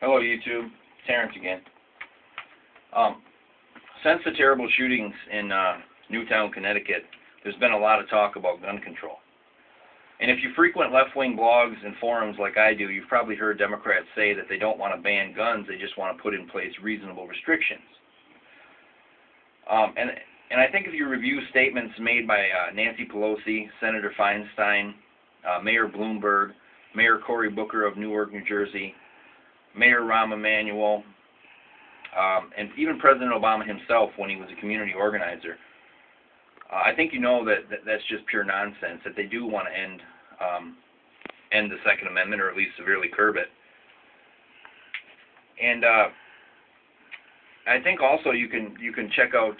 Hello YouTube, Terrence again. Since the terrible shootings in Newtown, Connecticut, there's been a lot of talk about gun control. And if you frequent left-wing blogs and forums like I do, you've probably heard Democrats say that they don't want to ban guns, they just want to put in place reasonable restrictions. And I think if you review statements made by Nancy Pelosi, Senator Feinstein, Mayor Bloomberg, Mayor Cory Booker of Newark, New Jersey, Mayor Rahm Emanuel, and even President Obama himself when he was a community organizer, I think you know that that's just pure nonsense, that they do want to end the Second Amendment, or at least severely curb it. And I think also you can check out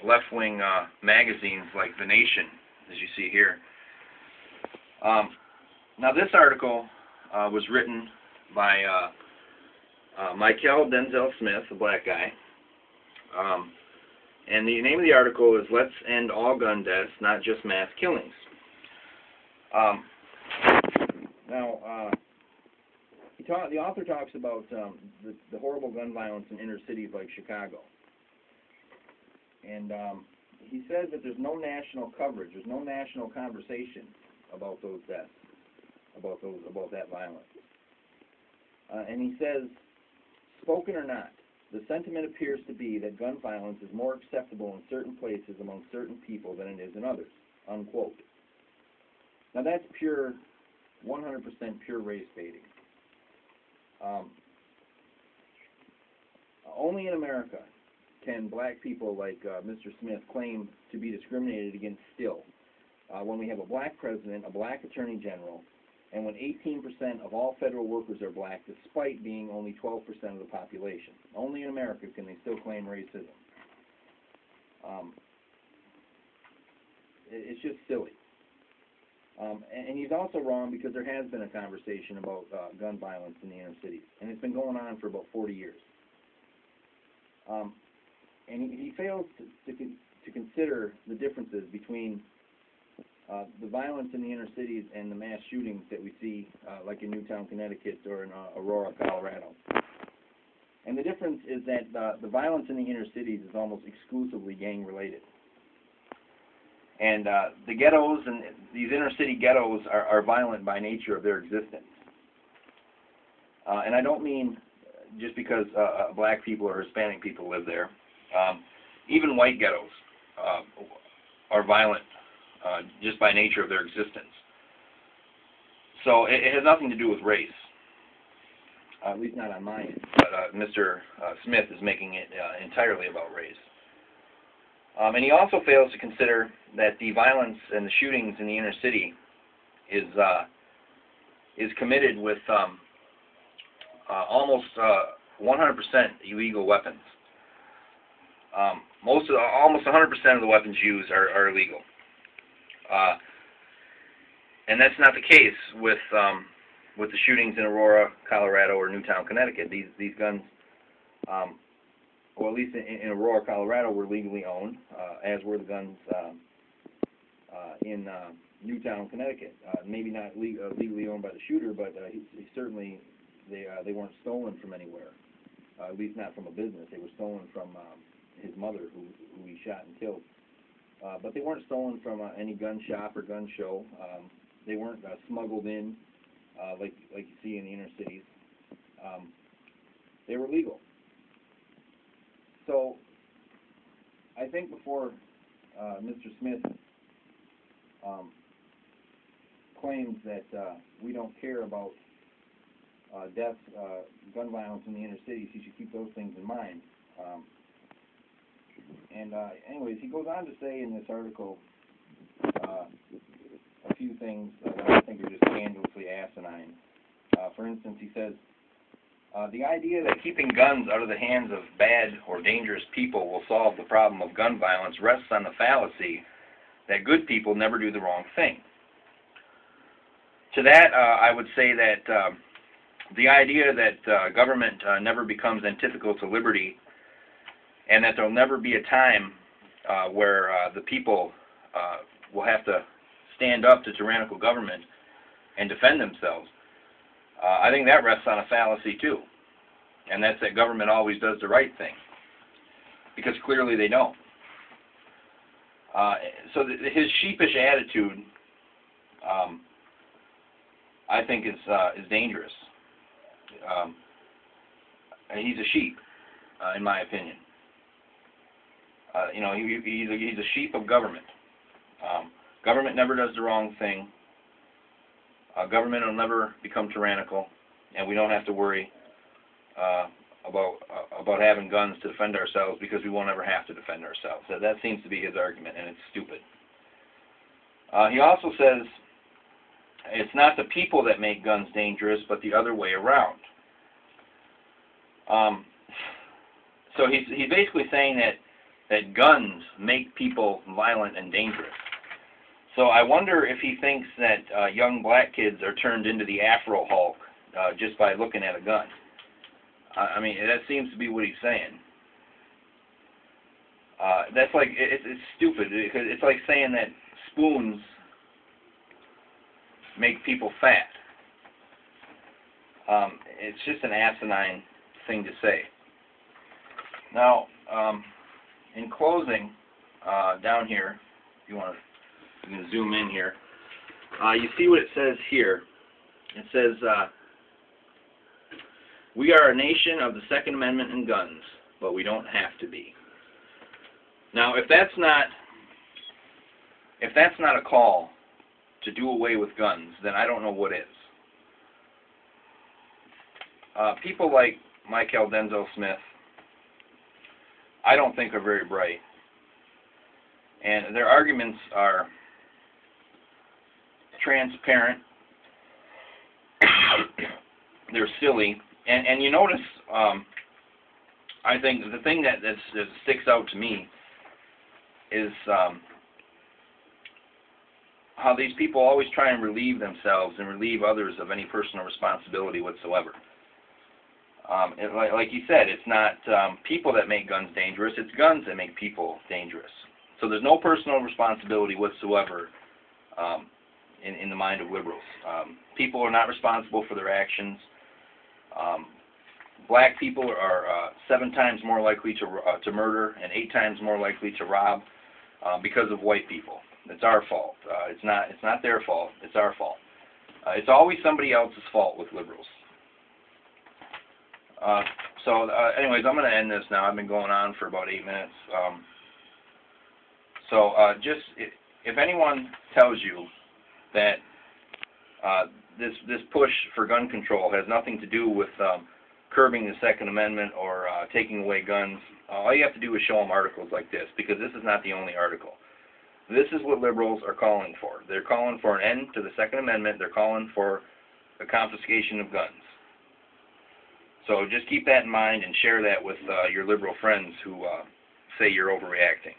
left-wing magazines like The Nation, as you see here. Now this article was written by Michael Denzel Smith, a black guy. And the name of the article is "Let's End All Gun Deaths, Not Just Mass Killings." The author talks about the horrible gun violence in inner cities like Chicago. And he says that there's no national coverage, there's no national conversation about those deaths, about that violence. And he says, spoken or not, the sentiment appears to be that gun violence is more acceptable in certain places among certain people than it is in others, unquote. Now that's pure, 100% pure race baiting. Only in America can black people like Mr. Smith claim to be discriminated against still, when we have a black president, a black attorney general, and when 18% of all federal workers are black, despite being only 12% of the population. Only in America can they still claim racism. It's just silly. And he's also wrong because there has been a conversation about gun violence in the inner cities, and it's been going on for about 40 years. And he fails to consider the differences between the violence in the inner cities and the mass shootings that we see, like in Newtown, Connecticut, or in Aurora, Colorado. And the difference is that the violence in the inner cities is almost exclusively gang-related. And the ghettos and these inner city ghettos are violent by nature of their existence. And I don't mean just because black people or Hispanic people live there. Even white ghettos are violent just by nature of their existence. So it has nothing to do with race, at least not on my end. But Mr. Smith is making it entirely about race. And he also fails to consider that the violence and the shootings in the inner city is committed with almost 100% illegal weapons. Almost 100% of the weapons used are illegal. And that's not the case with the shootings in Aurora, Colorado, or Newtown, Connecticut. These guns, well, at least in Aurora, Colorado, were legally owned, as were the guns in Newtown, Connecticut. Maybe not legally owned by the shooter, but he certainly they weren't stolen from anywhere. At least not from a business. They were stolen from his mother, who he shot and killed. But they weren't stolen from any gun shop or gun show. They weren't smuggled in like you see in the inner cities. They were legal. So I think before Mr. Smith claims that we don't care about deaths, gun violence in the inner cities, he should keep those things in mind. Anyways, he goes on to say in this article a few things that I think are just scandalously asinine. For instance, he says, the idea that keeping guns out of the hands of bad or dangerous people will solve the problem of gun violence rests on the fallacy that good people never do the wrong thing. To that, I would say that the idea that government never becomes antithetical to liberty, and that there will never be a time where the people will have to stand up to tyrannical government and defend themselves, I think that rests on a fallacy too, and that's that government always does the right thing, because clearly they don't. So his sheepish attitude, I think, is dangerous. He's a sheep, in my opinion. You know, he's a sheep of government. Government never does the wrong thing. Government will never become tyrannical, and we don't have to worry about having guns to defend ourselves, because we won't ever have to defend ourselves. That seems to be his argument, and it's stupid. He also says it's not the people that make guns dangerous, but the other way around. So he's basically saying that guns make people violent and dangerous. So I wonder if he thinks that young black kids are turned into the Afro Hulk just by looking at a gun. I mean, that seems to be what he's saying. That's like, it's stupid. It's like saying that spoons make people fat. It's just an asinine thing to say. Now, in closing, down here, if you want to zoom in here, you see what it says here. It says, we are a nation of the Second Amendment and guns, but we don't have to be. Now, if that's not a call to do away with guns, then I don't know what is. People like Michael Denzel Smith, I don't think are very bright, and their arguments are transparent. They're silly, and you notice. I think the thing that sticks out to me is how these people always try and relieve themselves and relieve others of any personal responsibility whatsoever. Like you said, it's not people that make guns dangerous, it's guns that make people dangerous. So there's no personal responsibility whatsoever in the mind of liberals. People are not responsible for their actions. Black people are 7 times more likely to murder and 8 times more likely to rob because of white people. It's our fault. It's not their fault. It's our fault. It's always somebody else's fault with liberals. Anyways, I'm going to end this now. I've been going on for about 8 minutes. Just if anyone tells you that this push for gun control has nothing to do with curbing the Second Amendment or taking away guns, all you have to do is show them articles like this, because this is not the only article. This is what liberals are calling for. They're calling for an end to the Second Amendment. They're calling for the confiscation of guns. So just keep that in mind and share that with your liberal friends who say you're overreacting.